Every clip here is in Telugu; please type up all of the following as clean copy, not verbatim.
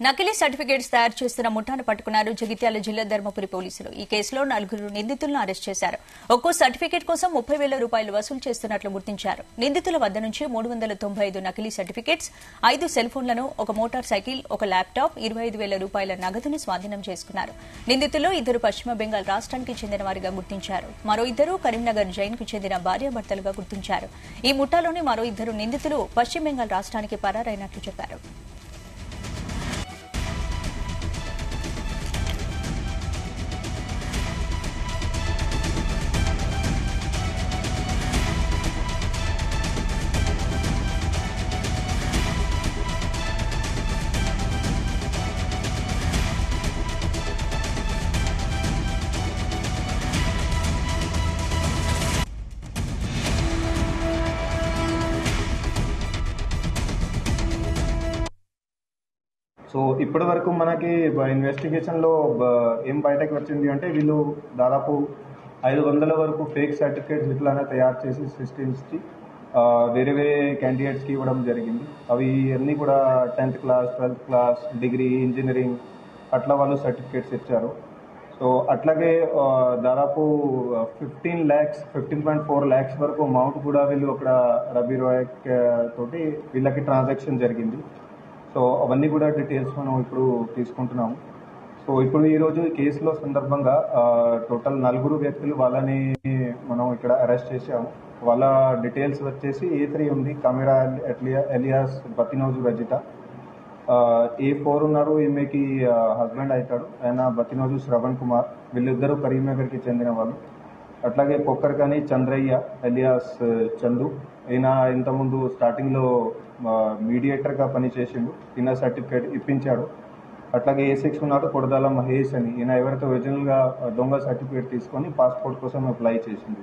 నకిలీ సర్టిఫికేట్స్ తయారు చేస్తున్న ముఠాను పట్టుకున్నారు జగిత్యాల జిల్లా ధర్మపురి పోలీసులు. ఈ కేసులో 4 నిందితులను అరెస్ట్ చేశారు. ఒక్కో సర్టిఫికేట్ కోసం 30,000 రూపాయలు వసూలు చేస్తున్నట్లు గుర్తించారు. నిందితుల వద్ద నుంచి 395 నకిలీ సర్టిఫికేట్స్, 5 సెల్ ఫోన్లను, ఒక మోటార్ సైకిల్, ఒక ల్యాప్టాప్, 25,000 రూపాయల నగదును స్వాధీనం చేసుకున్నారు. నిందితుల్లో 2 పశ్చిమ బెంగాల్ రాష్ట్రానికి చెందిన వారిగా గుర్తించారు. మరో 2 కరీంనగర్ జైన్ కు చెందిన భార్యాభర్తలుగా గుర్తించారు. ఈ ముఠాలోని మరో 2 నిందితులు పశ్చిమ బెంగాల్ రాష్ట్రానికి పరారైనట్లు చెప్పారు. సో ఇప్పటి వరకు మనకి ఇన్వెస్టిగేషన్లో ఏం బయటకు వచ్చింది అంటే వీళ్ళు దాదాపు 500 వరకు ఫేక్ సర్టిఫికేట్స్ ఇట్లానే తయారు చేసి సిస్టమ్స్కి వేరే వేరే క్యాండిడేట్స్కి ఇవ్వడం జరిగింది. అవి అన్నీ కూడా 10th class, 12th class, degree, engineering అట్లా వాళ్ళు సర్టిఫికేట్స్ ఇచ్చారు. సో అట్లాగే దాదాపు 15.4 lakhs వరకు అమౌంట్ కూడా వీళ్ళు అక్కడ రబీ రాయ్ తోటి వీళ్ళకి ట్రాన్సాక్షన్ జరిగింది. సో అవన్నీ కూడా డీటెయిల్స్ మనం ఇప్పుడు తీసుకుంటున్నాము. సో ఇప్పుడు ఈరోజు ఈ కేసులో సందర్భంగా టోటల్ 4 వ్యక్తులు వాళ్ళని మనం ఇక్కడ అరెస్ట్ చేసాము. వాళ్ళ డీటెయిల్స్ వచ్చేసి A3 ఉంది, కెమెరా ఎలియాస్ బతినోజు రజిత. A4 ఉన్నారు, ఈమెకి హస్బెండ్ అవుతాడు, ఆయన బతినోజు శ్రవణ్ కుమార్. వీళ్ళిద్దరూ కరీంనగర్కి చెందిన వాళ్ళు. అట్లాగే పొక్కర్కని చంద్రయ్య ఎలియాస్ చందు, ఈయన ఇంతకుముందు స్టార్టింగ్లో మీడియేటర్గా పనిచేసిండు, ఈయన సర్టిఫికేట్ ఇప్పించాడు. అట్లాగే A6 ఉన్నాడు కొడదాల మహేష్ అని, ఈయన ఎవరైతే ఒరిజినల్గా దొంగ సర్టిఫికేట్ తీసుకొని పాస్పోర్ట్ కోసం అప్లై చేసింది.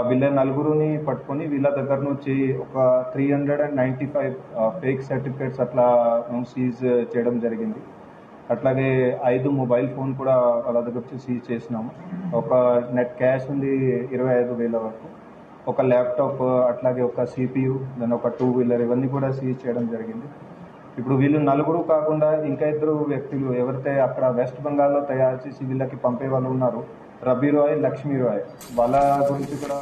వీళ్ళ 4 పట్టుకొని వీళ్ళ దగ్గర నుంచి ఒక 395 ఫేక్ సర్టిఫికేట్స్ అట్లా సీజ్ చేయడం జరిగింది. అట్లాగే 5 మొబైల్ ఫోన్ కూడా వాళ్ళ దగ్గర నుంచి సీజ్ చేసినాము. ఒక నెట్ క్యాష్ ఉంది 25,000 వరకు, ఒక ల్యాప్టాప్, అట్లాగే ఒక CPU, దాని ఒక 2 వీలర్, ఇవన్నీ కూడా సీజ్ చేయడం జరిగింది. ఇప్పుడు వీళ్ళు 4 కాకుండా ఇంకా 2 వ్యక్తులు ఎవరైతే అక్కడ వెస్ట్ బెంగాల్లో తయారు చేసి వీళ్ళకి పంపే వాళ్ళు ఉన్నారు, రబీ రాయ్, లక్ష్మీ రాయ్, వాళ్ళ గురించి కూడా